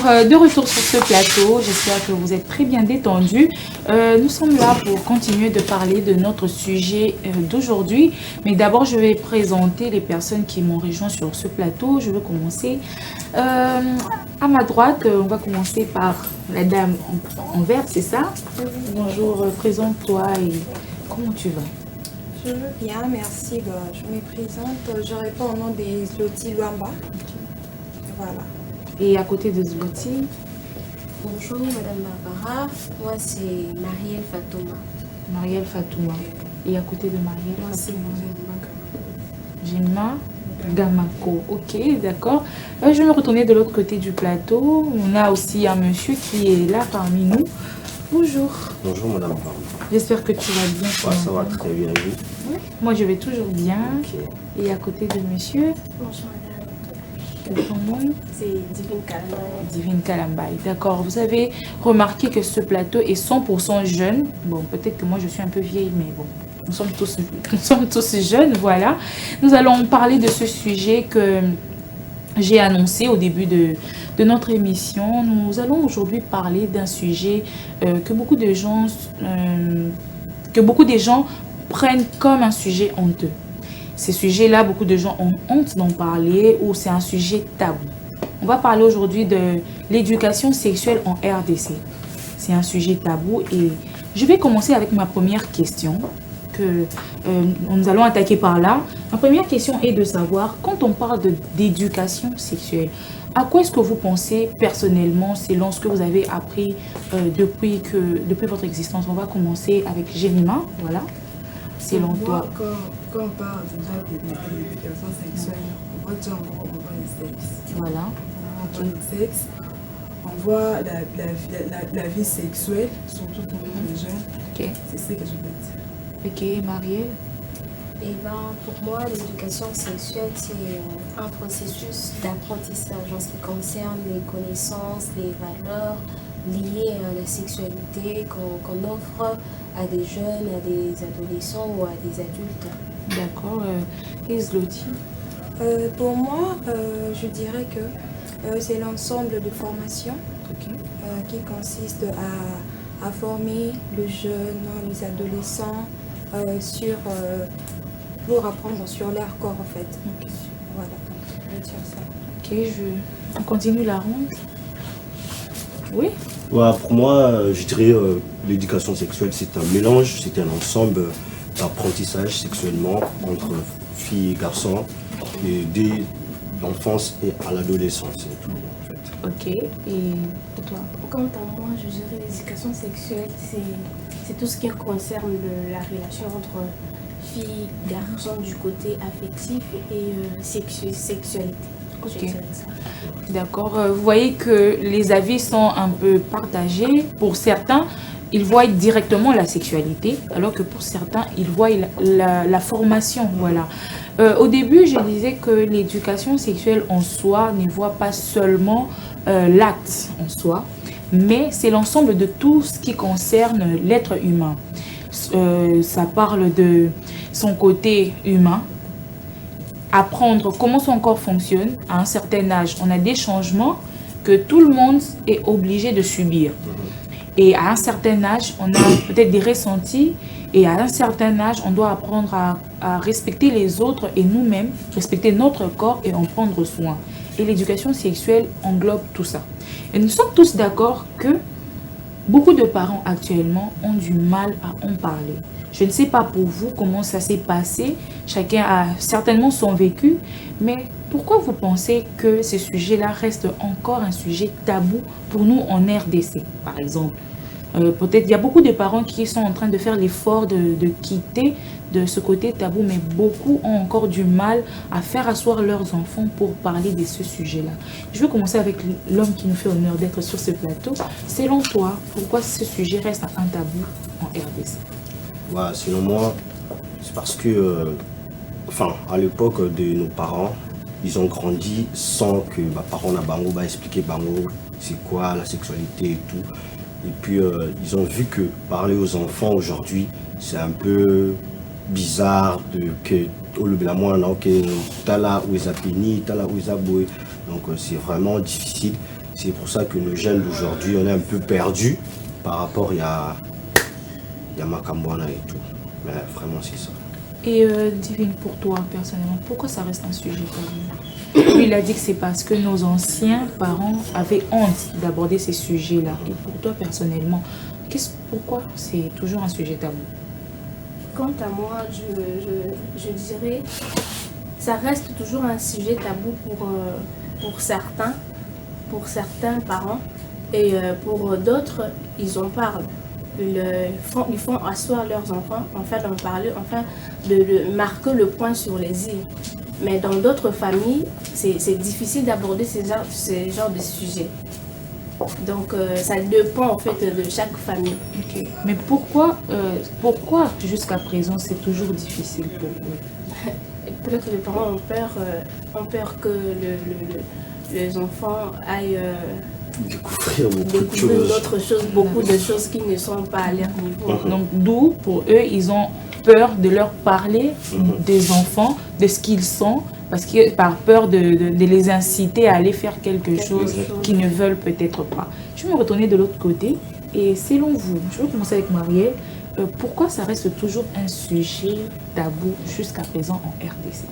de retour sur ce plateau, j'espère que vous êtes très bien détendus. Nous sommes là pour continuer de parler de notre sujet d'aujourd'hui. Mais d'abord, je vais présenter les personnes qui m'ont rejoint sur ce plateau. Je vais commencer à ma droite. On va commencer par la dame en vert, c'est ça? Bonjour, présente-toi et comment tu vas? Je veux bien, merci. Je me présente. Je réponds au nom des Zloti Luamba. Voilà. Et à côté de Zloti? Bonjour Madame Barbara, moi c'est Marielle Fatouma. Marielle Fatouma. Et à côté de Marielle Moi c'est Gemma Gamako. Ok, d'accord. Je vais me retourner de l'autre côté du plateau. On a aussi un monsieur qui est là parmi nous. Bonjour. Bonjour Madame Barbara. J'espère que tu vas bien. Ouais, ça va très bien, vous? Moi, je vais toujours bien. Ok. Et à côté de monsieur? Bonjour Madame. Quel est ton nom? C'est Divine Kalambaye. Divine Kalambaye. D'accord. Vous avez remarqué que ce plateau est 100% jeune. Bon, peut-être que moi, je suis un peu vieille, mais bon. Nous sommes tous jeunes, voilà. Nous allons parler de ce sujet que j'ai annoncé au début de notre émission. Nous allons aujourd'hui parler d'un sujet que beaucoup de gens prennent comme un sujet honteux. Ces sujets-là, beaucoup de gens ont honte d'en parler ou c'est un sujet tabou. On va parler aujourd'hui de l'éducation sexuelle en RDC. C'est un sujet tabou et je vais commencer avec ma première question que nous allons attaquer par là. Ma première question est de savoir, quand on parle d'éducation sexuelle, à quoi est-ce que vous pensez personnellement, selon ce que vous avez appris depuis votre existence? On va commencer avec Jemima, voilà. Selon toi. Quand on parle déjà de l'éducation sexuelle, on voit déjà en gros, on voit le sexe. Voilà. On voit le sexe, on voit la vie sexuelle, surtout pour les jeunes. Ok. C'est ce que je veux dire. Ok, Marielle. Et pour moi, l'éducation sexuelle, c'est un processus d'apprentissage en ce qui concerne les connaissances, les valeurs liées à la sexualité qu'on offre à des jeunes, à des adolescents ou à des adultes. D'accord. Et Zloti? Pour moi, je dirais que c'est l'ensemble de formations qui consiste à former les jeunes, les adolescents pour apprendre sur leur corps en fait. Ok. Voilà, je vais dire ça. Ok, on continue la ronde. Oui? Ouais, pour moi, je dirais l'éducation sexuelle, c'est un mélange, c'est un ensemble d'apprentissage sexuellement entre filles et garçons, et dès l'enfance et à l'adolescence, c'est tout en fait. Ok, et pour toi? Quant à moi, je dirais l'éducation sexuelle, c'est tout ce qui concerne la relation entre filles, garçons du côté affectif et sexualité. Ok. D'accord. Vous voyez que les avis sont un peu partagés. Pour certains, ils voient directement la sexualité, alors que pour certains, ils voient la formation. Voilà. Au début, je disais que l'éducation sexuelle en soi ne voit pas seulement l'acte en soi, mais c'est l'ensemble de tout ce qui concerne l'être humain. Ça parle de son côté humain, apprendre comment son corps fonctionne. À un certain âge, on a des changements que tout le monde est obligé de subir. Et à un certain âge, on a peut-être des ressentis. Et à un certain âge, on doit apprendre à respecter les autres et nous-mêmes, respecter notre corps et en prendre soin. Et l'éducation sexuelle englobe tout ça. Et nous sommes tous d'accord que beaucoup de parents actuellement ont du mal à en parler. Je ne sais pas pour vous comment ça s'est passé. Chacun a certainement son vécu. Mais pourquoi vous pensez que ce sujet-là reste encore un sujet tabou pour nous en RDC, par exemple? Peut-être il y a beaucoup de parents qui sont en train de faire l'effort de quitter de ce côté tabou, mais beaucoup ont encore du mal à faire asseoir leurs enfants pour parler de ce sujet-là. Je vais commencer avec l'homme qui nous fait honneur d'être sur ce plateau. Selon toi, pourquoi ce sujet reste un tabou en RDC? Ouais, selon moi, c'est parce que, à l'époque de nos parents, ils ont grandi sans que parents na bango expliquer bango c'est quoi la sexualité et tout. Et puis ils ont vu que parler aux enfants aujourd'hui, c'est un peu bizarre de que donc c'est vraiment difficile. C'est pour ça que nos jeunes d'aujourd'hui, on est un peu perdus par rapport à Makambouana et tout. Mais vraiment, c'est ça. Et Divine, pour toi, personnellement, pourquoi ça reste un sujet tabou? Lui, il a dit que c'est parce que nos anciens parents avaient honte d'aborder ces sujets-là. Et pour toi, personnellement, pourquoi c'est toujours un sujet tabou? Quant à moi, je dirais, ça reste toujours un sujet tabou pour certains parents. Et pour d'autres, ils en parlent. Ils font asseoir leurs enfants, enfin d'en parler, enfin de marquer le point sur les îles. Mais dans d'autres familles, c'est difficile d'aborder ce genre de sujet. Donc ça dépend en fait de chaque famille. Okay. Mais pourquoi jusqu'à présent c'est toujours difficile pour eux? Peut-être que les parents ont peur que les enfants aillent découvrir d'autres choses, beaucoup de choses qui ne sont pas à leur niveau. Donc d'où pour eux ils ont peur de leur parler des enfants, de ce qu'ils sont, parce que par peur de les inciter à aller faire quelque chose qu'ils ne veulent peut-être pas. Je vais me retourner de l'autre côté et selon vous, je vais commencer avec Marielle, pourquoi ça reste toujours un sujet tabou jusqu'à présent en RDC?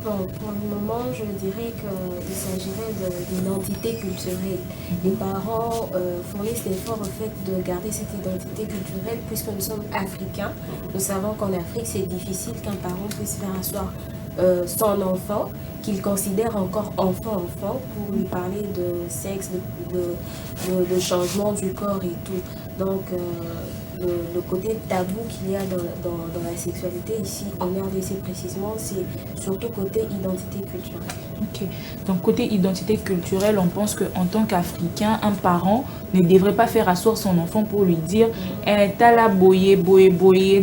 Bon, pour le moment, je dirais qu'il s'agirait d'identité culturelle. Les parents fournissent l'effort au fait de garder cette identité culturelle puisque nous sommes africains. Nous savons qu'en Afrique, c'est difficile qu'un parent puisse faire asseoir son enfant, qu'il considère encore enfant, pour lui parler de sexe, de changement du corps et tout. Donc, le côté tabou qu'il y a dans la sexualité ici en RDC précisément, c'est surtout côté identité culturelle. Ok, donc côté identité culturelle, on pense qu'en tant qu'Africain, un parent ne devrait pas faire asseoir son enfant pour lui dire t'as la boye,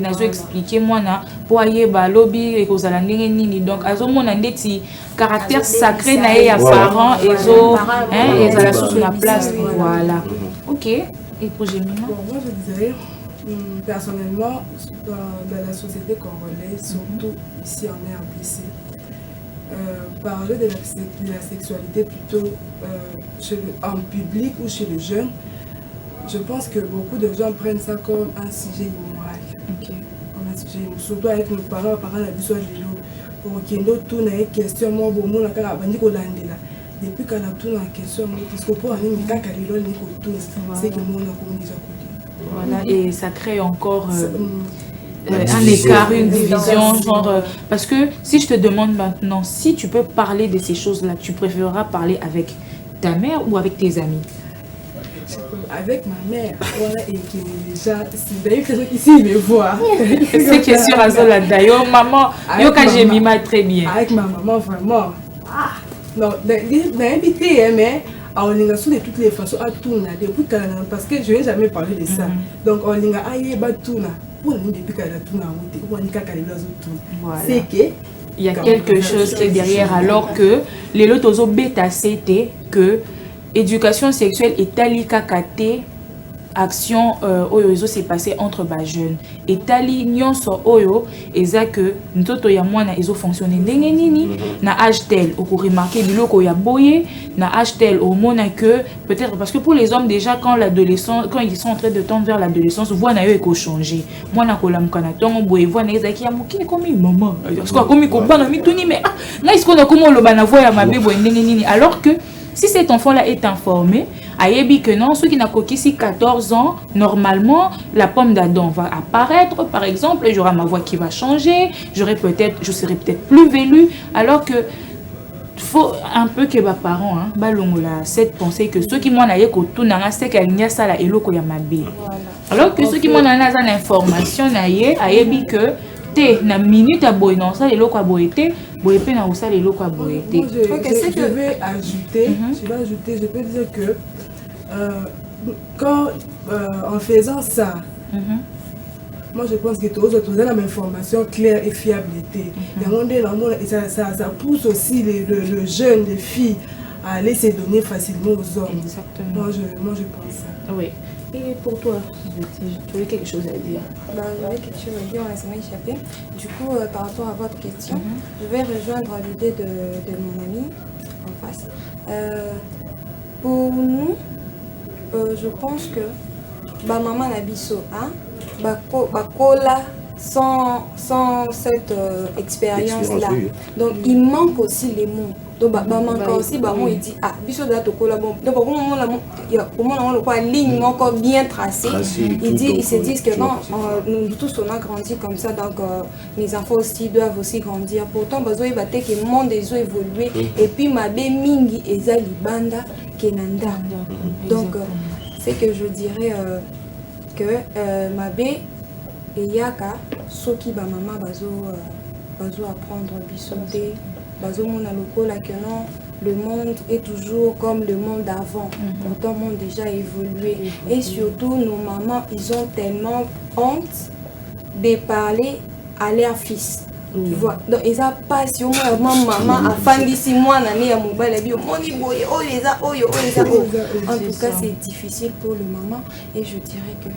nazo expliquer moi na boye balobi et kozala ndenge nini. Donc azo mona ndeti caractère sacré na ya parent ezo ezala sous la place. Voilà. Ok. Et pour Jemima? Bon, moi je dirais personnellement dans la société congolaise, surtout ici en RDC, parler de la sexualité plutôt en public ou chez les jeunes, je pense que beaucoup de gens prennent ça comme un sujet immoral. Okay. Comme un sujet immoral. Surtout avec nos parents la vie soit de l'eau. Pour qu'il y ait une question, moi, bon, moi, depuis qu'on a tout la question, parce que pour aller c'est que moi, on a déjà connu. Voilà, et ça crée encore un écart, une division, genre, parce que si je te demande maintenant, si tu peux parler de ces choses-là, tu préféreras parler avec ta mère ou avec tes amis? Avec ma mère, voilà, et qui déjà, d'ailleurs, quelqu'un ici, il me voit. C'est que sur Azola, d'ailleurs, maman, Jemima très bien. Avec ma maman, vraiment. Non, d'inviter, mais on a sous de toutes les façons à tout depuis parce que je n'ai jamais parlé de ça. Donc on a aïe batuna pour nous depuis qu'elle a tout c'est que il y a quelque chose qui est derrière, alors que les lotozo bêta c'était que éducation sexuelle est tali kakate action oyo s'est passé entre bas jeunes et tali nyonso oyo eza que ntoto ya mwana ezo fonctionner ndenge nini na âge tel au remarquer biloko ya boye na âge tel au mona que peut-être parce que pour les hommes déjà quand ils sont en train de tendre vers l'adolescence voix na yo eko changer mwana kolamuka na tongo boye voix na ezaki ya mokili komi maman parce que komi ko bana mituni mais na isko na komo lo bana voix ya mabe boye ndenge nini alors que si cet enfant-là est informé, ayebi que non, ceux qui n'ont qu'ici 14 ans, normalement, la pomme d'Adam va apparaître, par exemple, et j'aurai ma voix qui va changer, je serai peut-être plus velu, alors que faut un peu que les parents, cette pensée que ceux qui m'ont dit que tout n'a c'est qu'il y a ça là et l'eau ya mabe. Alors que ceux qui m'ont donné l'information ayebi que na minute à boy non ça les locaux à boyter boyepe na ça les locaux à boyter. Je vais ajouter, je peux dire que quand en faisant ça, moi je pense que tous la même information claire et fiabilité. Ça pousse aussi le jeune, les filles à aller se donner facilement aux hommes. Exactement. Moi je pense ça. Oui. Et pour toi, tu avais quelque chose à dire? J'avais quelque chose à dire, on m'a échappé. Du coup, par rapport à votre question, je vais rejoindre l'idée de mon ami en face. Pour nous, je pense que maman Nabiso, hein, Bakola sans cette expérience-là. Oui. Donc, il manque aussi les mots. Donc, manque aussi, il dit, ah, Biso da Tokola, bon. Donc, pour moi, on a une ligne encore bien tracée. Ils se disent que non, nous tous, on a grandi comme ça, donc les enfants aussi doivent aussi grandir. Pourtant, il va que le monde est évolué. Et puis, ma bé mingi eza libanda kenanda. Donc, c'est que je dirais que ma bé et yaka, ceux qui ba maman bazo apprendre bisoté. Que non, le monde est toujours comme le monde d'avant. Pourtant, le monde déjà évolué. Et surtout, nos mamans, ils ont tellement honte de parler à leur fils. Tu vois? Donc, ils ont passion. Maman a fait 6 mois d'année à mobile. En tout cas, c'est difficile pour le maman. Et je dirais que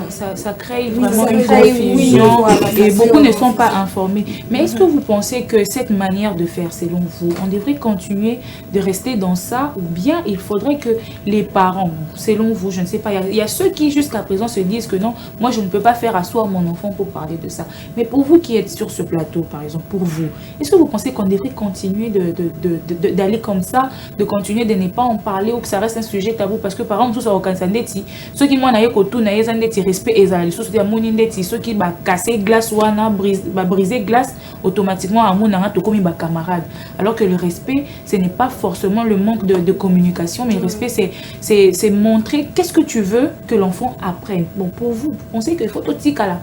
ça crée vraiment une confusion et beaucoup ne sont pas informés. Mais est-ce que vous pensez que cette manière de faire, selon vous, on devrait continuer de rester dans ça ou bien il faudrait que les parents, selon vous, je ne sais pas, il y a ceux qui jusqu'à présent se disent que non, moi je ne peux pas faire asseoir mon enfant pour parler de ça. Mais pour vous qui êtes sur ce plateau, par exemple, pour vous, est-ce que vous pensez qu'on devrait continuer d'aller comme ça, de continuer de ne pas en parler ou que ça reste un sujet tabou? Parce que par exemple, tout ça, ceux qui m'ont respect ezali soso ya moni ndeti ceux qui ba casser glace ou briser glace automatiquement à mon to comme ba camarade, alors que le respect ce n'est pas forcément le manque de communication, mais le respect c'est montrer qu'est-ce que tu veux que l'enfant apprenne. Bon, pour vous pensez qu'il faut tout la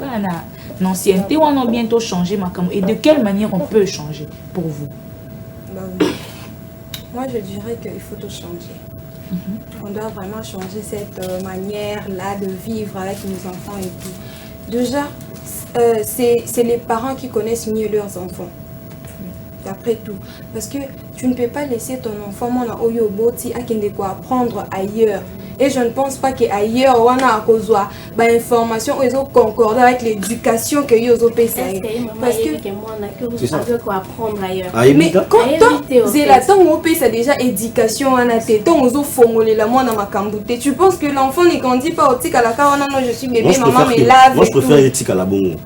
l'ancienneté ou on a bientôt changé et de quelle manière on peut changer pour vous? Moi je dirais qu'il faut tout changer. On doit vraiment changer cette manière-là de vivre avec nos enfants et tout. Déjà, c'est les parents qui connaissent mieux leurs enfants. D'après tout. Parce que tu ne peux pas laisser ton enfant apprendre ailleurs. Et je ne pense pas qu'ailleurs, on a une information où ils ont concordé avec l'éducation que ils ont payé. Parce que apprendre ailleurs. mais quand on paye, c'est déjà éducation, tu penses que l'enfant ne grandit pas au tic à la car, non, je suis bébé, maman me lave. Moi, je préfère éthique à la bonne.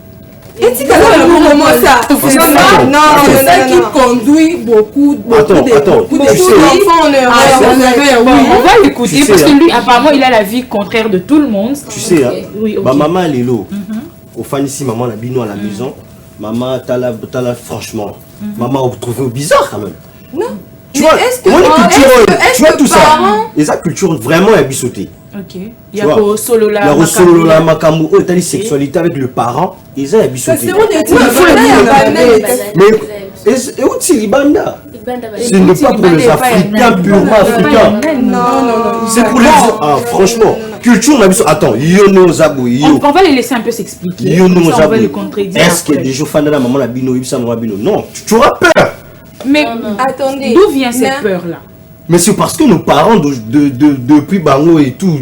Éthique à la bonne, comment ça? Non, c'est ça qui conduit beaucoup d'enfants en Europe. On va l'écouter parce que lui, apparemment, il a la vie contraire de tout le monde. Tu sais, ma maman, elle est là. Au fan ici, maman, la bino à la maison. Maman, t'as la franchement. Maman, vous trouvez bizarre quand même. Non. Tu vois, tu vois tout ça. Et ça, culture vraiment est bisotée. Ok. Il y a au solo la makambo, t'as dit sexualité avec le parent. Et ça est bisotté. Mais et où c'est Libanda? Ce n'est pas pour les Africains, purement africains. Non. C'est pour les... Ah, franchement. Culture, attends, Yono Zabou, on va les laisser un peu s'expliquer. Yono Zabou. On va les contredire. Est-ce que des gens fans de la maman, la bino, Ibsa, maman, bino? Non, tu auras peur. Mais attendez, d'où vient cette peur-là? Mais c'est parce que nos parents, depuis Bango et tout,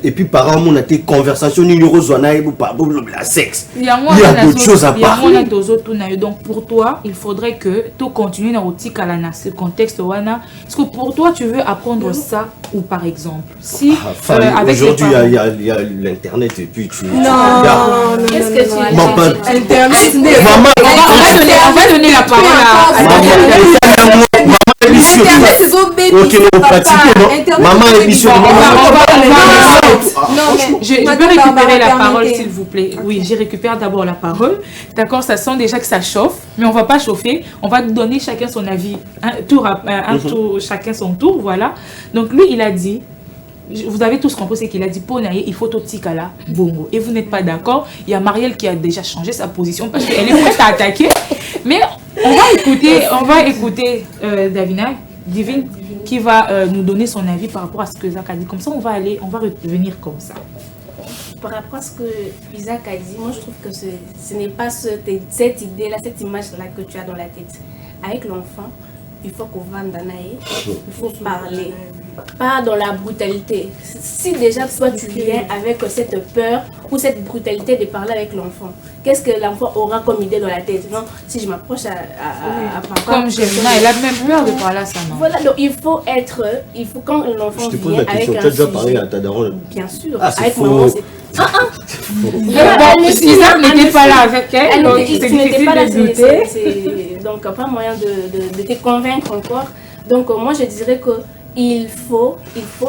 et puis parents, on a des conversations, la sexe. Il y a d'autres choses à parler. Donc pour toi, il faudrait que tu continues dans ce contexte. Est-ce que pour toi, tu veux apprendre ça ou par exemple si aujourd'hui, il y a l'internet et puis tu... Non. Qu'est-ce que tu dis? Internet, maman, on va donner la parole à ok, on pratique, non? Maman est mission. Je peux récupérer la parole, s'il vous plaît. Oui, je récupère d'abord la parole. D'accord, ça sent déjà que ça chauffe, mais on ne va pas chauffer. On va donner chacun son avis. Un tour, chacun son tour, voilà. Donc, lui, il a dit, vous avez tous compris ce qu'il a dit, il faut tout tikala, bongo. Et vous n'êtes pas d'accord. Il y a Marielle qui a déjà changé sa position parce qu'elle est prête à attaquer. Mais on va écouter Davina, Divine, qui va nous donner son avis par rapport à ce que Isaac a dit. Comme ça, on va revenir comme ça. Par rapport à ce que Isaac a dit, moi je trouve que ce n'est pas cette idée-là, cette image-là que tu as dans la tête. Avec l'enfant, il faut qu'on vende Danae, il faut parler. Pas dans la brutalité. Si déjà toi tu viens avec cette peur ou cette brutalité de parler avec l'enfant, qu'est-ce que l'enfant aura comme idée dans la tête? Non, si je m'approche à papa. Comme Gemina, elle a même peur de parler à sa maman. Voilà, donc il faut quand l'enfant vient avec un tu as déjà parlé à ta daronne? Bien sûr, Ah, c'est avec faux. maman, Suzanne n'était pas là avec elle, donc tu c'est n'étais pas là, difficile de douter. donc pas moyen de te convaincre encore. Donc moi je dirais que il faut,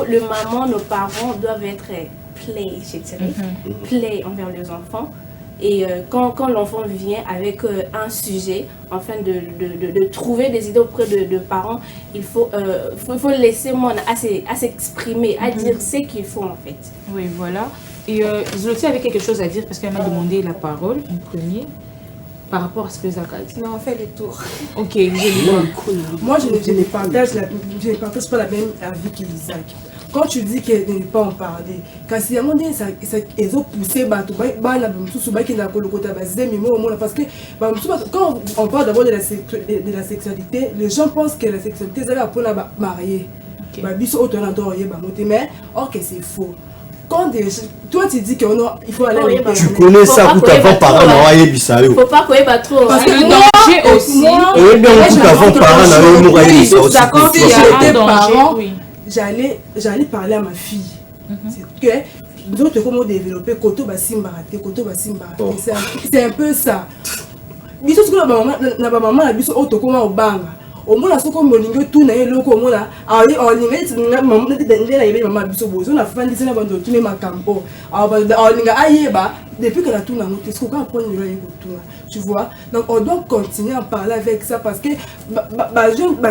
le maman, nos parents doivent être play, je dirais, play envers les enfants. Et quand l'enfant vient avec un sujet, afin de trouver des idées auprès de parents, il faut laisser mon à s'exprimer, à dire ce qu'il faut en fait. Oui, voilà. Et Zloti avait quelque chose à dire parce qu'elle m'a demandé la parole en premier par rapport à ce que Zach a dit. Non, on fait le tour. Ok, je vois. Moi, je ne partage pas la même avis qu'Isaac. Quand tu dis qu'elle ne peut pas en parler, parce que ils ont poussé parce que quand on parle d'abord de la sexualité, les gens pensent que la sexualité c'est pour la marier. Mais or que c'est faux. Quand toi tu dis qu'il faut aller à l'intérieur. Tu connais ça pour qu'avant parents n'aient Bissau. Faut pas qu'on ait pas trop. Parce que Le danger aussi. Oui, bien pour qu'avant parents n'aient Bissau. Si j'étais parent, j'allais parler à ma fille. C'est que nous autres comment développer koto basimbarate. C'est un peu ça. Biso ce que la maman la biso auto comment au banga. Au moins, ce qu'on me dit, tout n'est pas comme ça. Alors, on dit que c'est maman de maman biso bozo. On a fait des choses dans tous les macampo. Alors, depuis que la tourne a noté, ce qu'on apprend tu vois. Donc, on doit continuer à parler avec ça parce que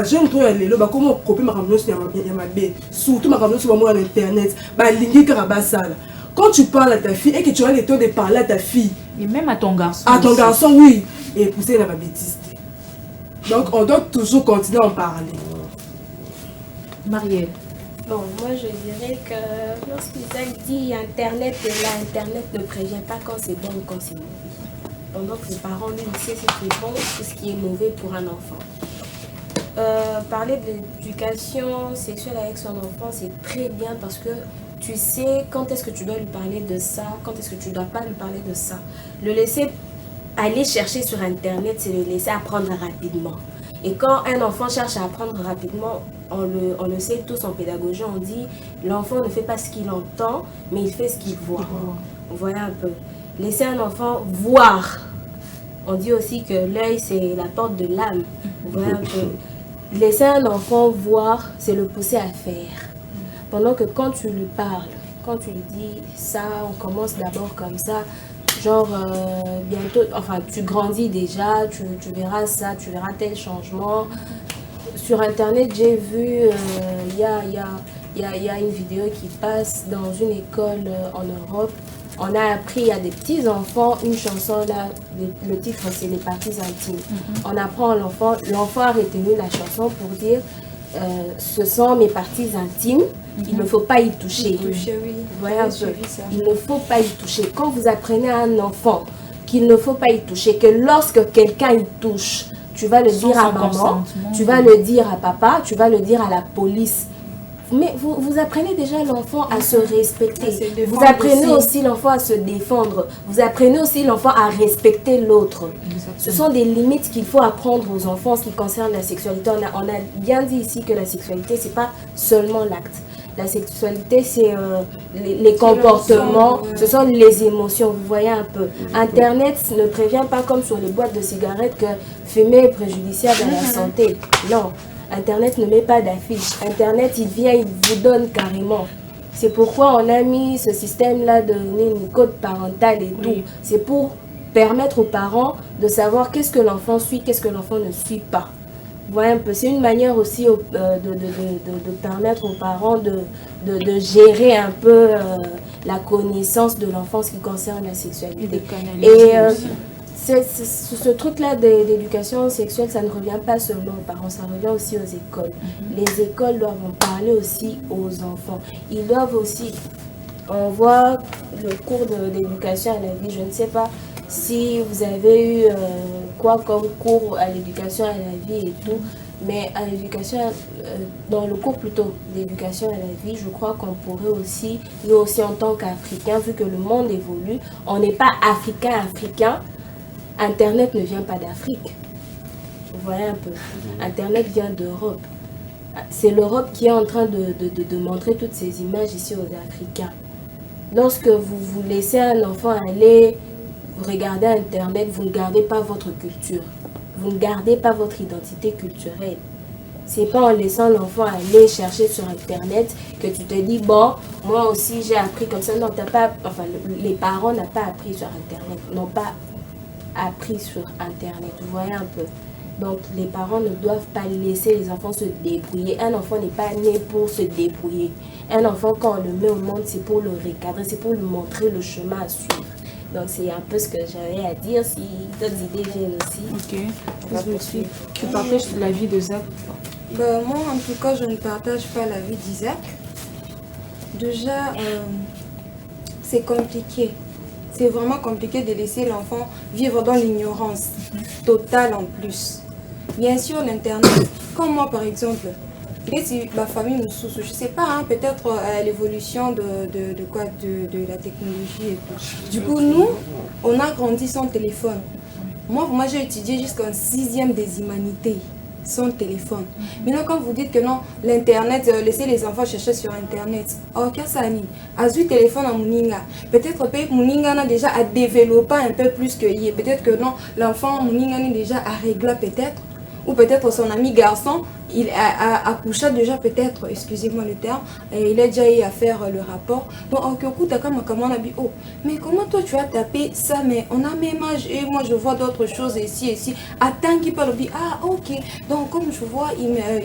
jeune toi les loba comment copier ma caméra sur ma bé. Surtout ma caméra sur moi à internet. Lingi karabasala. Quand tu parles à ta fille et que tu as le temps de parler à ta fille. Et même à ton garçon. À ton garçon, oui. Et pousser la bêtise. Donc, on doit toujours continuer à en parler. Marielle. Bon, moi je dirais que lorsqu'Isaac dit Internet est là, Internet ne prévient pas quand c'est bon ou quand c'est mauvais. Pendant que les parents, lui, ils savent ce qui est bon ou ce qui est mauvais pour un enfant. Parler de l'éducation sexuelle avec son enfant, c'est très bien parce que tu sais quand est-ce que tu dois lui parler de ça, quand est-ce que tu ne dois pas lui parler de ça. Le laisser aller chercher sur Internet, c'est le laisser apprendre rapidement. Et quand un enfant cherche à apprendre rapidement, on le sait tous en pédagogie, on dit l'enfant ne fait pas ce qu'il entend, mais il fait ce qu'il voit. Voilà un peu. Laisser un enfant voir. On dit aussi que l'œil, c'est la porte de l'âme. Voilà un peu. Laisser un enfant voir, c'est le pousser à faire. Pendant que quand tu lui parles, quand tu lui dis ça, on commence d'abord comme ça, genre bientôt, enfin tu grandis déjà, tu verras ça, tu verras tel changement. Sur Internet, j'ai vu, il y a une vidéo qui passe dans une école en Europe. On a appris à des petits enfants une chanson là, le titre c'est les parties intimes. On apprend à l'enfant a retenu la chanson pour dire ce sont mes parties intimes, il ne faut pas y toucher. Voilà un peu. Il ne faut pas y toucher. Quand vous apprenez à un enfant qu'il ne faut pas y toucher, que lorsque quelqu'un y touche, tu vas le dire à maman, tu vas le dire à papa, tu vas le dire à la police. Mais vous apprenez déjà l'enfant à se respecter. Vous apprenez aussi l'enfant à se défendre. Vous apprenez aussi l'enfant à respecter l'autre. Ce sont des limites qu'il faut apprendre aux enfants en ce qui concerne la sexualité. On a bien dit ici que la sexualité, ce n'est pas seulement l'acte. La sexualité, c'est les comportements, ce sont les émotions. Vous voyez un peu. Internet ne prévient pas comme sur les boîtes de cigarettes que fumer est préjudiciable à la santé. Non. Internet ne met pas d'affiche. Internet, il vient, il vous donne carrément. C'est pourquoi on a mis ce système-là de une code parental et tout. C'est pour permettre aux parents de savoir qu'est-ce que l'enfant suit, qu'est-ce que l'enfant ne suit pas. Voilà un peu. C'est une manière aussi de permettre aux parents de gérer un peu la connaissance de l'enfant en ce qui concerne la sexualité. Ce truc-là d'éducation sexuelle, ça ne revient pas seulement aux parents, ça revient aussi aux écoles. Les écoles doivent en parler aussi aux enfants. Ils doivent aussi, on voit le cours d'éducation à la vie, je ne sais pas si vous avez eu quoi comme cours à l'éducation à la vie et tout, Mais à l'éducation, dans le cours plutôt d'éducation à la vie, je crois qu'on pourrait aussi, nous aussi en tant qu'Africains, vu que le monde évolue, on n'est pas africain, Internet ne vient pas d'Afrique. Vous voyez un peu. Internet vient d'Europe. C'est l'Europe qui est en train de montrer toutes ces images ici aux Africains. Lorsque vous laissez un enfant aller regarder Internet, vous ne gardez pas votre culture. Vous ne gardez pas votre identité culturelle. C'est pas en laissant l'enfant aller chercher sur Internet que tu te dis, bon, moi aussi j'ai appris comme ça. Non, t'as pas, enfin, les parents n'ont pas appris sur Internet, n'ont pas appris sur Internet. Vous voyez un peu. Donc les parents ne doivent pas laisser les enfants se débrouiller. Un enfant n'est pas né pour se débrouiller. Un enfant, quand on le met au monde, c'est pour le recadrer, c'est pour lui montrer le chemin à suivre. Donc c'est un peu ce que j'avais à dire, si d'autres idées viennent aussi. Ok. Tu partages l'avis de Zach? Moi, en tout cas, je ne partage pas l'avis d'Isaac. Déjà, c'est compliqué. C'est vraiment compliqué de laisser l'enfant vivre dans l'ignorance totale en plus. Bien sûr, l'Internet, comme moi par exemple, si ma famille nous soucie, je ne sais pas, hein, peut-être l'évolution de la technologie et tout. Du coup, nous, on a grandi sans téléphone. Moi j'ai étudié jusqu'en 6e des humanités. Son téléphone. Maintenant, quand vous dites que non, l'Internet, laissez les enfants chercher sur Internet. Oh, qu'est-ce que ça dit? Azu téléphone à Mouninga. Peut-être que Mouninga a déjà à développer un peu plus que hier. Peut-être que non, l'enfant Mouninga est déjà à régler peut-être. Ou peut-être son ami garçon, il a accouché déjà peut-être, excusez-moi le terme, et il a déjà eu à faire le rapport. Donc, oh, mais comment toi tu as tapé ça, mais on a même âge et moi je vois d'autres choses ici et ici. Attends qu'il parle, ah ok, donc comme je vois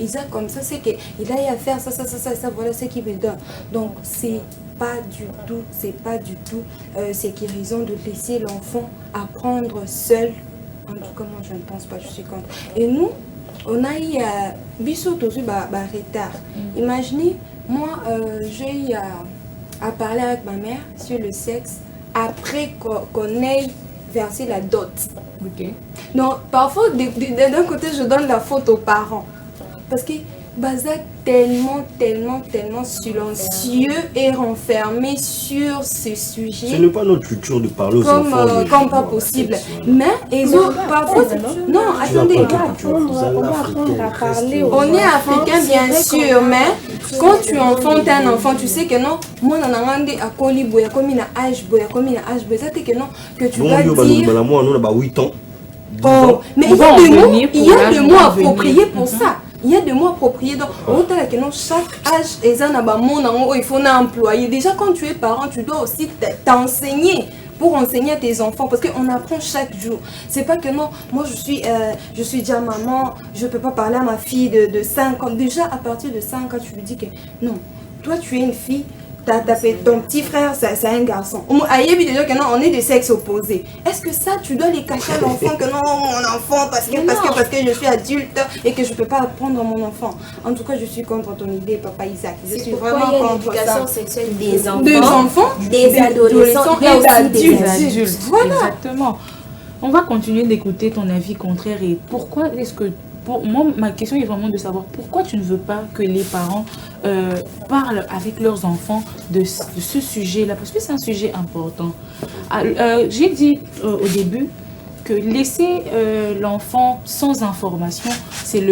Isaac comme ça, c'est qu'il a eu à faire ça, voilà ce qu'il me donne. Donc c'est pas du tout sécurisant de laisser l'enfant apprendre seul. En tout cas, moi, je ne pense pas, je suis contre. Et nous, on a eu Bissot aussi, retard. Imaginez, moi, j'ai eu à parler avec ma mère sur le sexe après qu'on ait versé la dot. Ok. Donc, parfois, d'un côté, je donne la faute aux parents. Parce que Bazak tellement silencieux et renfermé sur ce sujet. Ce n'est pas notre culture de parler aux enfants. Comme pas possible. Mais ils ont parfois... Non, attendez. On va apprendre à parler aux On est africain bien sûr, mais quand tu enfantes un enfant, tu sais que non, moi on a demandé à Koliboya, comme il a âge boya, ça c'est que non, que tu vas dire... Moi, on a 8 ans. Oh, mais il y a des mots appropriés pour ça. Il y a des mots appropriés. Donc, chaque âge, il faut employer. Déjà, quand tu es parent, tu dois aussi t'enseigner pour enseigner à tes enfants. Parce qu'on apprend chaque jour. C'est pas que non, moi je suis déjà maman, je ne peux pas parler à ma fille de 5 ans. Déjà, à partir de 5 ans, tu lui dis que non, toi tu es une fille. Ton petit frère, c'est un garçon. Déjà que non, on est de sexe opposé. Est-ce que ça, tu dois les cacher à l'enfant que non, mon enfant, parce que je suis adulte et que je ne peux pas apprendre à mon enfant. En tout cas, je suis contre ton idée, papa Isaac. Je suis vraiment contre l'éducation sexuelle des enfants, des adolescents et des adultes. Voilà. Exactement. On va continuer d'écouter ton avis contraire et pourquoi est-ce que... Moi, ma question est vraiment de savoir pourquoi tu ne veux pas que les parents parlent avec leurs enfants de ce sujet-là, parce que c'est un sujet important. J'ai dit au début que laisser l'enfant sans information, c'est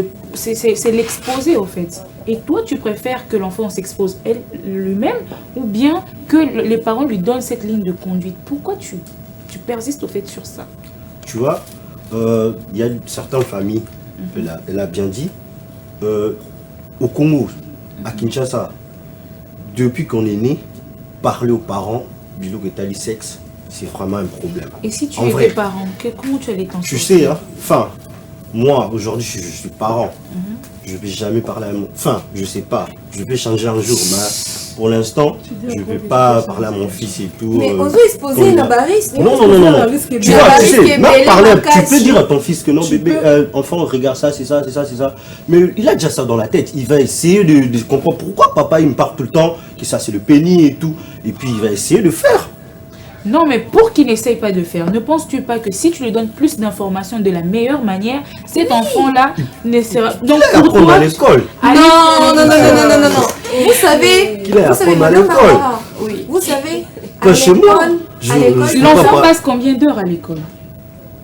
l'exposer au fait. Et toi, tu préfères que l'enfant s'expose lui-même ou bien que les parents lui donnent cette ligne de conduite? Pourquoi tu persistes au fait sur ça? Tu vois, il y a certaines familles, elle a bien dit, au Congo, à Kinshasa, depuis qu'on est né, parler aux parents du sexe, c'est vraiment un problème. Et si tu es parent, comment tu allais t'en sortir? Tu sais, hein, moi aujourd'hui je suis parent, je ne vais jamais parler à mon... je sais pas, je vais changer un jour, mais pour l'instant, je ne vais pas parler à mon fils et tout. Mais osez exposer la barrière. Non. Tu vois, tu sais, tu peux dire à ton fils que non, bébé, enfant, regarde ça, c'est ça. Mais il a déjà ça dans la tête. Il va essayer de comprendre pourquoi papa il me parle tout le temps, que ça c'est le pénis et tout. Et puis il va essayer de faire. Non, mais pour qu'il n'essaye pas de faire, ne penses-tu pas que si tu lui donnes plus d'informations de la meilleure manière, cet enfant-là ne sera... Donc pour toi, à l'école. Non. Vous savez, Qu'il est à apprendre à l'école. Oui. Vous savez, Pas chez moi. l'enfant passe combien d'heures à l'école?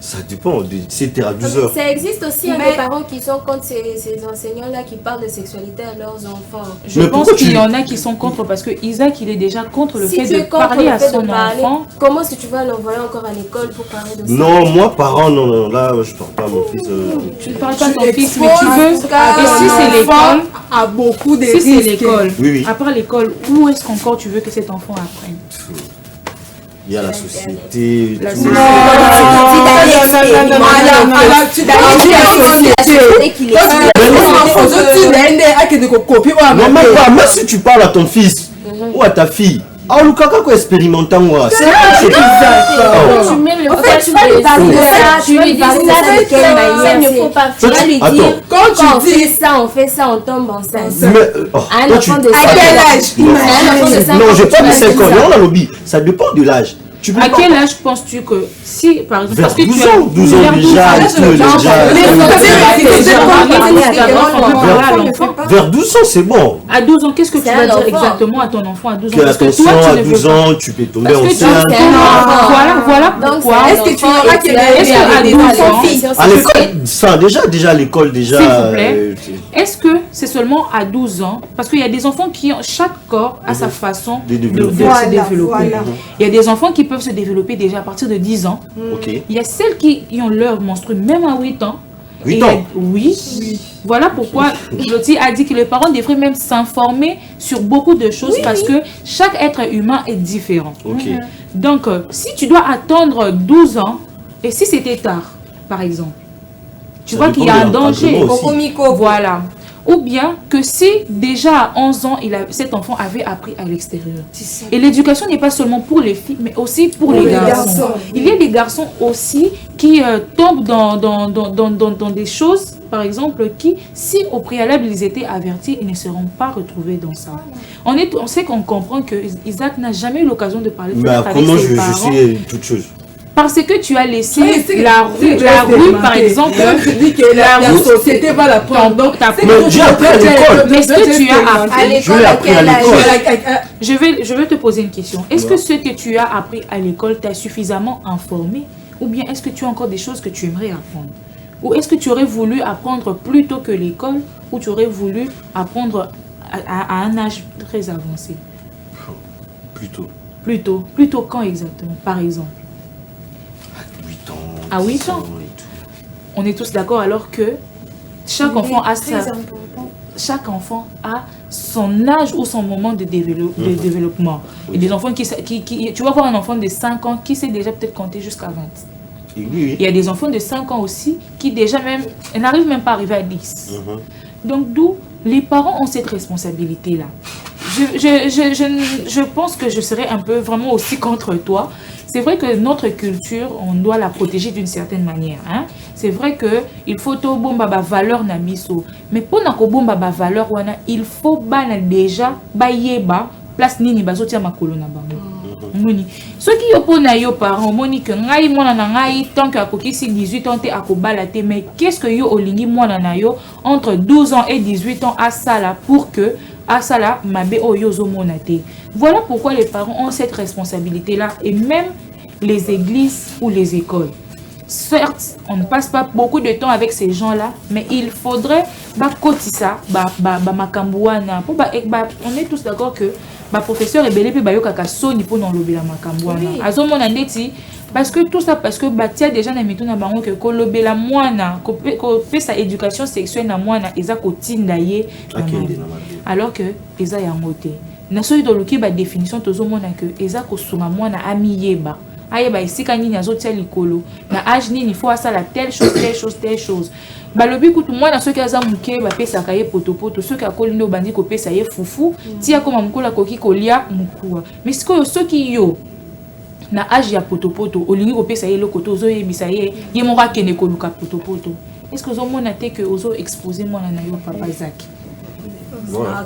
Ça dépend, de 7h à 12h. Ça existe aussi Mais- des parents qui sont contre ces enseignants-là qui parlent de sexualité à leurs enfants. Je Mais pense pourquoi qu'il tu- y en a qui sont contre parce que Isaac, il est déjà contre le Si fait tu de es contre parler le à fait de son parler, enfant. comment est-ce que tu vas l'envoyer encore à l'école pour parler de ça? Non, moi, parent, non, là, je parle pas à mon fils. Tu ne parles pas de ton Tu fils, mais tu exposes veux. à Et si c'est l'école, à beaucoup de si c'est risques. l'école, Oui. à part l'école, où est-ce qu'encore tu veux que cet enfant apprenne? Il y a la société. La tout. société. Non, même pas, même si tu parles à ton fils ou à ta fille, ah, Lukaka, quoi, expérimentant, moi. C'est Tu mets le fait, tu vas lui parler de ça, tu lui dis ça de quelle manière, il ne faut pas faire. Tu vas lui Attends, dire, quand quand on tu dis- fait ça, on tombe enceinte. Mais, Un toi, enfant tu- de 5 ans. À quel âge? Un enfant de 5 ans. Non, j'ai pas tu mis vas 5 dire ans, ça. non, la lobby. Ça dépend de l'âge. Tu peux À pas- quel âge penses-tu que si, par exemple, Vers parce que 12 tu as ans, 12 ans vers déjà, et tout, vers 12 ans, c'est bon. À 12 ans, qu'est-ce que tu C'est vas un dire enfant. exactement à ton enfant à 12 ans? Que Parce que attention, toi, tu à ne veux 12 pas. ans, tu peux tomber Parce que tu enceinte. voilà Donc, pourquoi. c'est un Est-ce que tu enfant verras et qu'il tu y a vas des- lui avoir des des enfants filles. À l'école, ça, déjà à l'école, déjà. S'il vous plaît. euh, Est-ce que c'est seulement à 12 ans? Parce qu'il y a des enfants qui ont, chaque corps a sa façon De de développer. se développer. Il y a des enfants qui peuvent se développer déjà à partir de 10 ans. Ok. Il y a celles qui ont leur menstru même à 8 ans. 8 Et il y a- ans. Oui. Voilà pourquoi Loti a dit que les parents devraient même s'informer sur beaucoup de choses parce que chaque être humain est différent. Ok. Donc, si tu dois attendre 12 ans, et si c'était tard, par exemple, tu Ça vois qu'il y a un dépend de danger. l'encadrement aussi. Cocomico. Voilà. Ou bien que si déjà à 11 ans, cet enfant avait appris à l'extérieur. Et l'éducation n'est pas seulement pour les filles, mais aussi pour les garçons. Il y a des garçons aussi qui tombent dans des choses, par exemple, qui, si au préalable ils étaient avertis, ils ne seront pas retrouvés dans ça. On sait qu'on comprend que Isaac n'a jamais eu l'occasion de parler Mais avec comment ses je parents. sais toutes choses? Parce que tu as laissé Oui, c'est- la rue, par exemple. Comme tu dis que la rue, société va la prendre. Donc, t'as- c'est Mais que j'ai tu appris à peux- l'école. Mais est-ce que tu as appris À Je l'ai l'école, à appris à quel âge? l'école. Je vais te poser une question. Est-ce que ce que tu as appris à l'école t'a suffisamment informé? Ou bien est-ce que tu as encore des choses que tu aimerais apprendre? Ou est-ce que tu aurais voulu apprendre plus tôt que l'école? Ou tu aurais voulu apprendre à un âge très avancé? Plutôt. Plus tôt quand exactement, par exemple? À 8 ans. À 8 10 ans. et tout. On est tous d'accord alors que chaque enfant a Très sa... important. Chaque enfant a son âge ou son moment de développement. Et des enfants tu vas voir un enfant de 5 ans qui sait déjà peut-être compter jusqu'à 20. Et oui, Il y a des enfants de 5 ans aussi qui déjà même n'arrivent même pas à arriver à 10. oui. Donc d'où les parents ont cette responsabilité-là. Je pense que je serais un peu vraiment aussi contre toi. C'est vrai que notre culture, on doit la protéger d'une certaine manière. Hein? C'est vrai qu'il faut tout bon baba valeur na miso. Mais pour nako bon baba valeur wana, il faut bana déjà bayeba place nini bazotia makolo na bango. Moni. Ceux qui opposent yo parents, moni que ngai mona na ngai tant que akokisi 18 ans te akobala te, mais qu'est-ce que yo olingi mona na yo entre 12 ans et 18 ans à ça là pour que à ça là mabe oyozo mona te. Voilà pourquoi les parents ont cette responsabilité là et même les églises ou les écoles. Certes, on ne passe pas beaucoup de temps avec ces gens-là, mais il faudrait kotisa makambouana. On est tous d'accord que professeur Ebele pe bayokaka soni pour non lobela makambouana. Azomona ndeti parce que tout ça parce que batia déjà na mitu na bango que ko lobela mwana ko pesa éducation sexuelle na mwana eza kotinda ye na mama. Alors que eza yango te. Na soki doluki ba définition tozomona que eza kosunga mwana amiyeba. Ayeba esika nini azotia likolo na âge nini faut asala telle chose balobi kutu mwana soki aza muke bapesaka ye potopoto soki akoli ndo bandi kopesa ye fufu tia koma mukola koki kolia mukuwa mais sikoyo soki yo na âge ya potopoto olingi kopesa ye lokoto ozoyebisa ye moko akende koluka potopoto est-ce que ozomona te que ozo exposer mwana na yo papa Zaki? Voilà.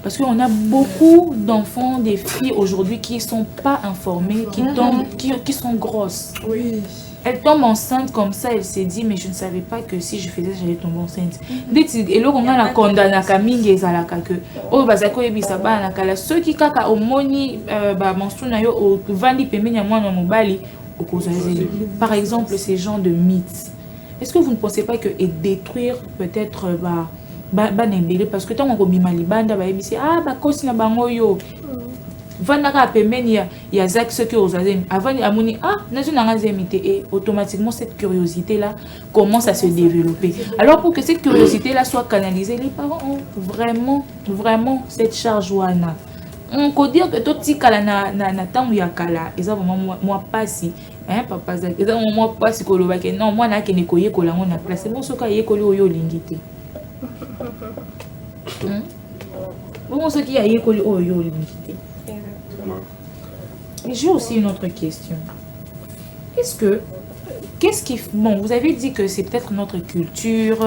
Parce qu'on a beaucoup d'enfants, des filles aujourd'hui qui ne sont pas informées, qui tombent, qui sont grosses. Oui. Elle tombe enceinte comme ça, elle s'est dit, mais je ne savais pas que si je faisais, j'allais tomber enceinte. Et là, on a condamné à mingi et zalaka que, oh, bazako et bisaba, na kala, ceux qui kaka au moni, menstru na yo, au vandi pemeni à moi dans mon bali, au cause par exemple, ces gens de mythes. Est-ce que vous ne pensez pas que et détruire peut-être, parce que tant qu'on bima libanda, ah, bah, kosi na bango yo. Vandaka pemeni ya zak ce que aux azem avant amoni ah nazo nanga zemité et automatiquement cette curiosité là commence à se développer. Alors pour que cette curiosité là soit canalisée, les parents ont vraiment cette charge wana. On peut dire que tout petit kala na tangu ya kala eza vraiment moi pas si hein papa zak eza moi pas si koloba ke non moi na ke ne koye kolango na place bon soka ye kolo oyo lingité. Bon ce qui a ye kolo oyo lingité. Mais j'ai aussi une autre question. Qu'est-ce qui... Bon, vous avez dit que c'est peut-être notre culture,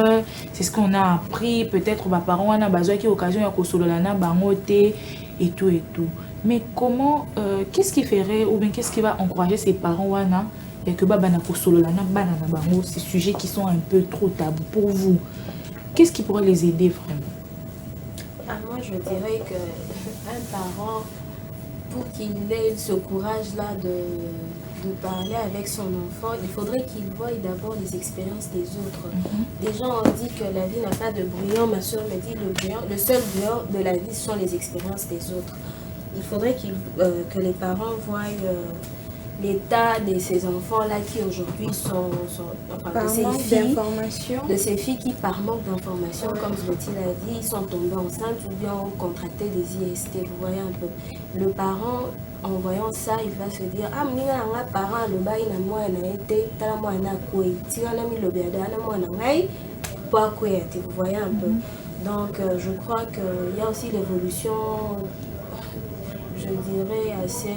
c'est ce qu'on a appris, peut-être nos parents ont besoin qui occasion de kosololana bangote et tout. Mais comment, qu'est-ce qui ferait, ou bien qu'est-ce qui va encourager ces parents wana et que babana kosololana banana bango, ces sujets qui sont un peu trop tabous pour vous? Qu'est-ce qui pourrait les aider vraiment? Moi, je dirais qu'un parent, pour qu'il ait ce courage-là de parler avec son enfant, il faudrait qu'il voie d'abord les expériences des autres. Des gens ont dit que la vie n'a pas de brillant, ma soeur me dit le seul brillant de la vie sont les expériences des autres. Il faudrait que les parents voient l'état de ces enfants-là qui aujourd'hui sont enfin, de ces filles qui par manque d'informations, comme Zloti l'a dit, sont tombées enceintes ou bien ont contracté des IST. Vous voyez un peu. Le parent, en voyant ça, il va se dire ah mais un parent le bail na moi na été tala moi na quoi tira na mi le biada na moi na ngai pas quoi vous voyez un peu. Donc je crois qu'il y a aussi l'évolution, je dirais assez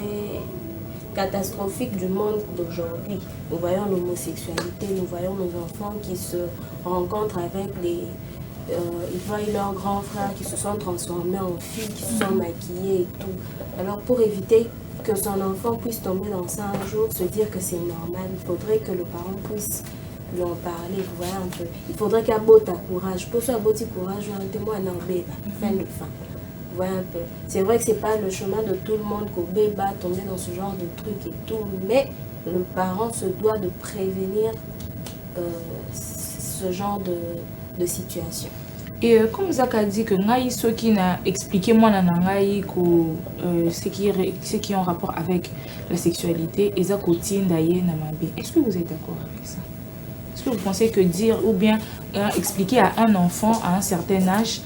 catastrophique du monde d'aujourd'hui. Nous voyons l'homosexualité, nous voyons nos enfants qui se rencontrent avec ils voient leurs grands frères qui se sont transformés en filles, qui se sont maquillés et tout. Alors pour éviter que son enfant puisse tomber dans ça un jour, se dire que c'est normal, il faudrait que le parent puisse lui en parler, vous voyez un peu. Il faudrait qu'il y ait beau courage. Pour ça, beau courage, un témoin en bébé, fin de fin. Vous voyez un peu. C'est vrai que c'est pas le chemin de tout le monde qu'au bébé va tomber dans ce genre de truc et tout, mais le parent se doit de prévenir ce genre de situation. Et comme Zak a dit que Ngaï, ceux qui n'a expliqué moi ce qui est en rapport avec la sexualité, et Zak est-ce que vous êtes d'accord avec ça? Est-ce que vous pensez que dire ou bien expliquer à un enfant à un certain âge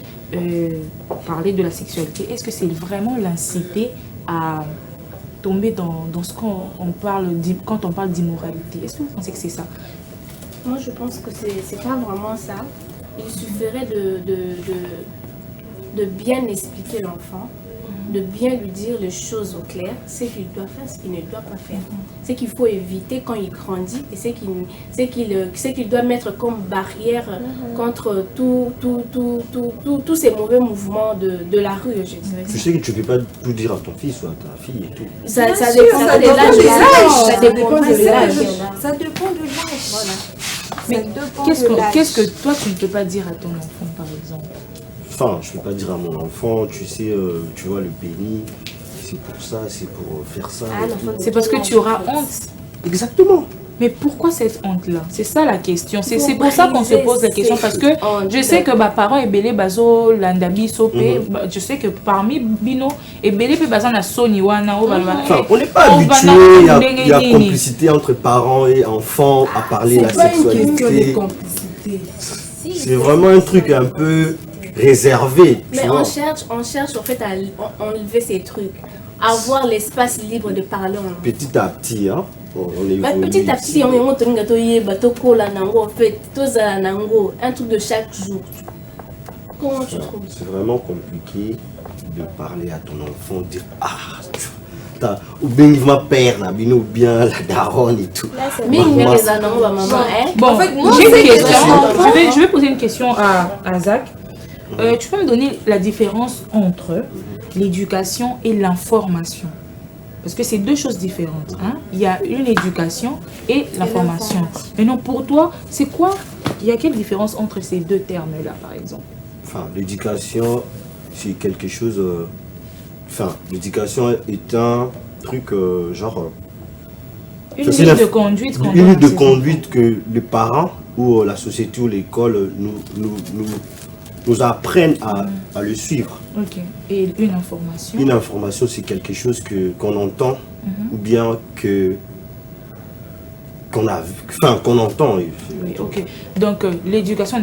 parler de la sexualité, est-ce que c'est vraiment l'inciter à tomber dans ce qu'on parle quand on parle d'immoralité? Est-ce que vous pensez que c'est ça? Moi je pense que c'est pas vraiment ça. Il suffirait de bien expliquer l'enfant, de bien lui dire les choses au clair, ce qu'il doit faire, ce qu'il ne doit pas faire, ce qu'il faut éviter quand il grandit et ce qu'il doit mettre comme barrière contre tous ces mauvais mouvements de la rue, je dirais. Tu sais que tu ne peux pas tout dire à ton fils ou à ta fille et tout. Ça dépend de l'âge. Ça dépend de l'âge. Ça dépend de l'âge. Voilà. Mais qu'est-ce que toi tu ne peux pas dire à ton enfant par exemple? Enfin, je ne peux pas dire à mon enfant, tu sais, tu vois le pénis, c'est pour ça, c'est pour faire ça. C'est parce que tu auras honte. Exactement. Mais pourquoi cette honte-là? C'est ça la question. C'est pour ça qu'on se pose la question. Parce que je sais que mes parents et belé bazo landabi sopé. Je sais que parmi bino et belé pe bazana soni wana. Enfin, on n'est pas habitué. Il y a complicité entre parents et enfants à parler de la sexualité. C'est vraiment un truc un peu réservé. Mais on cherche en fait à enlever ces trucs, avoir l'espace libre de parler. Petit à petit, hein. Petit à petit, on fait un truc de chaque jour. Comment tu trouves? C'est vraiment compliqué de parler à ton enfant, dire ou bien il va perdre, ou bien la daronne et tout. Bon, j'ai une question. Je vais poser une question à Zak. Tu peux me donner la différence entre l'éducation et l'information? Parce que c'est deux choses différentes. Hein? Il y a une éducation et l'information. Maintenant, pour toi, c'est quoi? Il y a quelle différence entre ces deux termes-là, par exemple? Enfin, l'éducation, c'est quelque chose... Enfin, l'éducation est un truc genre... Une ligne de conduite. Une ligne de conduite que les parents ou la société ou l'école nous apprennent à le suivre. Ok. Et une information? Une information, c'est quelque chose qu'on entend ou bien qu'on entend. Oui, ok. Donc, l'éducation,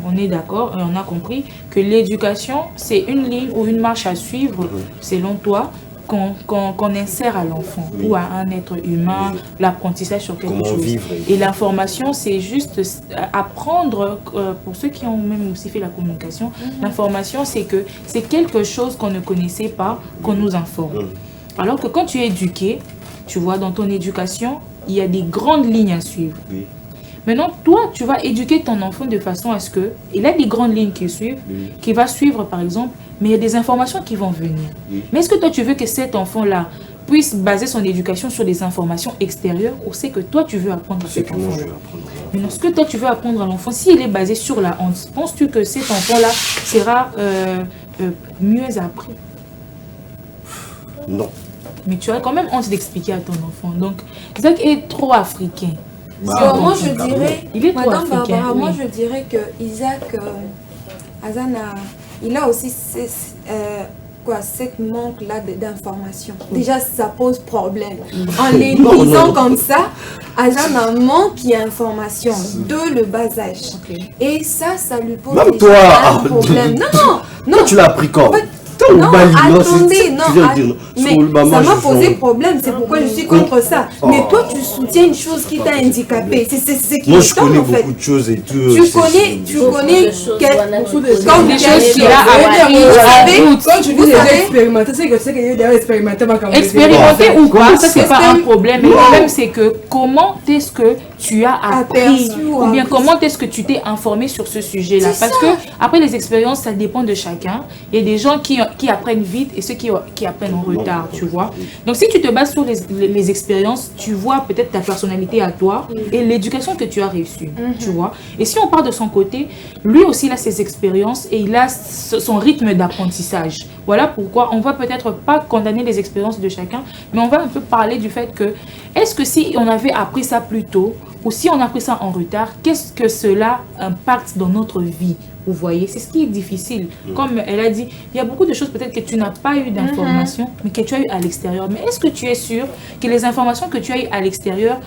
on est d'accord et on a compris que l'éducation, c'est une ligne ou une marche à suivre, selon toi, qu'on insère à l'enfant ou à un être humain, l'apprentissage sur quelque chose. Vivre, et l'information, c'est juste apprendre, pour ceux qui ont même aussi fait la communication, l'information, c'est que c'est quelque chose qu'on ne connaissait pas, qu'on nous informe. Alors que quand tu es éduqué, tu vois, dans ton éducation, il y a des grandes lignes à suivre. Oui. Maintenant, toi, tu vas éduquer ton enfant de façon à ce qu'il a des grandes lignes qu'il suive, qu'il va suivre par exemple, mais il y a des informations qui vont venir. Mais est-ce que toi, tu veux que cet enfant-là puisse baser son éducation sur des informations extérieures ou c'est que toi, tu veux apprendre à cet enfant-là? Maintenant, ce que toi, tu veux apprendre à l'enfant, s'il est basé sur la honte, penses-tu que cet enfant-là sera mieux appris? Non. Mais tu as quand même honte d'expliquer à ton enfant. Donc, Isaac est trop africain. Moi, je dirais, il est Madame africain, Barbara, oui. moi je dirais que Isaac, il a aussi cette manque-là d'informations. Déjà, ça pose problème. En les lisant comme ça, Azan a un manque d'informations de le bas âge. Et ça lui pose Même déjà toi, un problème. Non. Tu l'as appris quand? Non, attendez, mais ça m'a posé je... problème, c'est pourquoi je suis contre ça. Mais toi, tu soutiens une chose qui t'a handicapé. C'est ce qui moi, est je connais en fait. beaucoup de choses et tout. Tu connais Comme des choses qu'il a appris. Quand tu dis déjà expérimenter, c'est que tu sais qu'il y a déjà expérimenté. Expérimenter ou pas, ça c'est pas un problème. Mais le problème c'est que comment est-ce que tu as appris ou bien comment est-ce que tu t'es informé sur ce sujet-là? Parce que après les expériences, ça dépend de chacun. Il y a des gens qui apprennent vite et ceux qui apprennent en retard, tu vois. Donc si tu te bases sur les expériences, tu vois peut-être ta personnalité à toi et l'éducation que tu as reçue, tu vois. Et si on part de son côté, lui aussi il a ses expériences et il a son rythme d'apprentissage. Voilà pourquoi on va peut-être pas condamner les expériences de chacun, mais on va un peu parler du fait que est-ce que si on avait appris ça plus tôt ou si on a pris ça en retard, qu'est-ce que cela impacte dans notre vie? Vous voyez, c'est ce qui est difficile. Comme elle a dit, il y a beaucoup de choses peut-être que tu n'as pas eu d'informations, mais que tu as eu à l'extérieur. Mais est-ce que tu es sûr que les informations que tu as eues à l'extérieur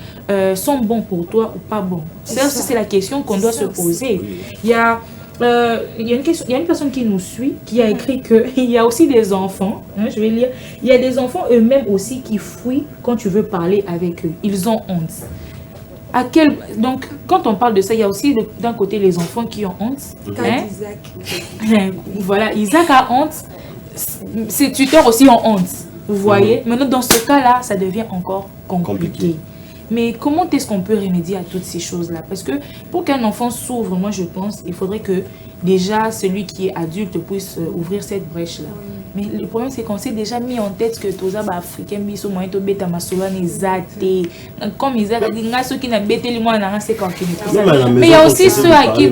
sont bonnes pour toi ou pas bonnes? C'est la question qu'on doit se poser. Il y a une personne qui nous suit, qui a écrit qu'il y a aussi des enfants, je vais lire, il y a des enfants eux-mêmes aussi qui fuient quand tu veux parler avec eux. Ils ont honte. Donc, quand on parle de ça, il y a aussi d'un côté les enfants qui ont honte. Voilà, Isaac a honte, ses tuteurs aussi ont honte. Vous voyez? Maintenant, dans ce cas-là, ça devient encore compliqué. Mais comment est-ce qu'on peut remédier à toutes ces choses-là? Parce que pour qu'un enfant s'ouvre, moi je pense, il faudrait que déjà celui qui est adulte puisse ouvrir cette brèche-là. Mais le problème, c'est qu'on s'est déjà mis en tête que tous les Africains sont moyens de bêta masola nezate. Comme Isaac a dit, ceux qui n'ont bêté les mois n'ont c'est quand mais il y a aussi ceux à qui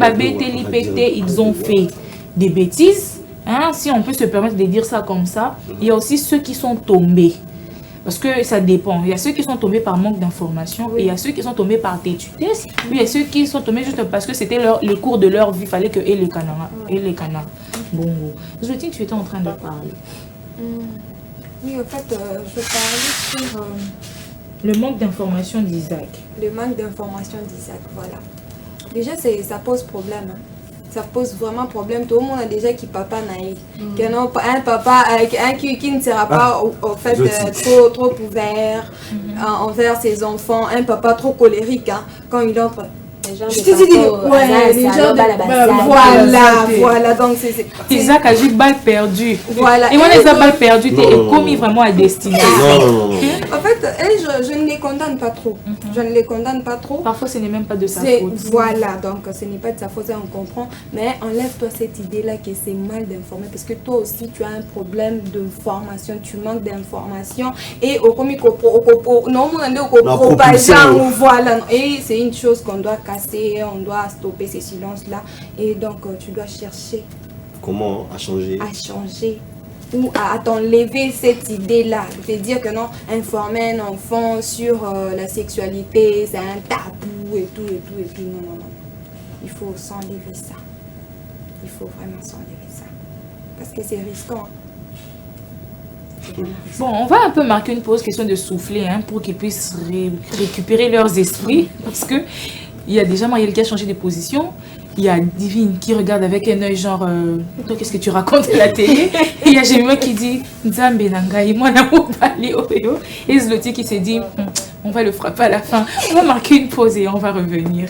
ils ont fait des bêtises. Hein, si on peut se permettre de dire ça comme ça, il y a aussi ceux qui sont tombés. Parce que ça dépend. Il y a ceux qui sont tombés par manque d'information et il y a ceux qui sont tombés par têtudesse. Puis il y a ceux qui sont tombés juste parce que c'était les cours de leur vie. Il fallait que et les canards. Bon. Zotine, tu étais en train de parler. Oui, en fait, je parlais sur... le manque d'information d'Isaac. Le manque d'information d'Isaac, voilà. Déjà, ça pose problème. Hein. Ça pose vraiment problème. Tout le monde a déjà qui papa naïf. Un papa qui ne sera pas au fait trop ouvert envers ses enfants. Un papa trop colérique. Hein. Quand il entre, Je te dis, ouais, les gens de... Voilà, donc c'est... Isaac a juste balle perdue. Voilà. Et moi, les balle perdue, t'es commis vraiment à destinée. Non. En fait, je ne les condamne pas trop. Je ne les condamne pas trop. Parfois, ce n'est même pas de sa faute. Voilà, donc ce n'est pas de sa faute, ça on comprend. Mais enlève-toi cette idée-là que c'est mal d'informer. Parce que toi aussi, tu as un problème d'information. Tu manques d'information. Et au comique, voilà. Et c'est une chose qu'on doit casser, on doit stopper ces silences-là. Et donc, tu dois chercher. Comment à changer? À changer. Ou à t'enlever cette idée-là. De te dire que non, informer un enfant sur la sexualité, c'est un tabou et tout. Non. Il faut s'enlever ça. Il faut vraiment s'enlever ça. Parce que c'est risquant. Bon, on va un peu marquer une pause, question de souffler, hein, pour qu'ils puissent récupérer leurs esprits. Parce que il y a déjà Marielle qui a changé de position. Il y a Divine qui regarde avec un œil genre, toi, qu'est-ce que tu racontes à la télé? Et il y a Jérémy qui dit, Nzambe Nangai, moi, et Zloti qui s'est dit, on va le frapper à la fin. On va marquer une pause et on va revenir.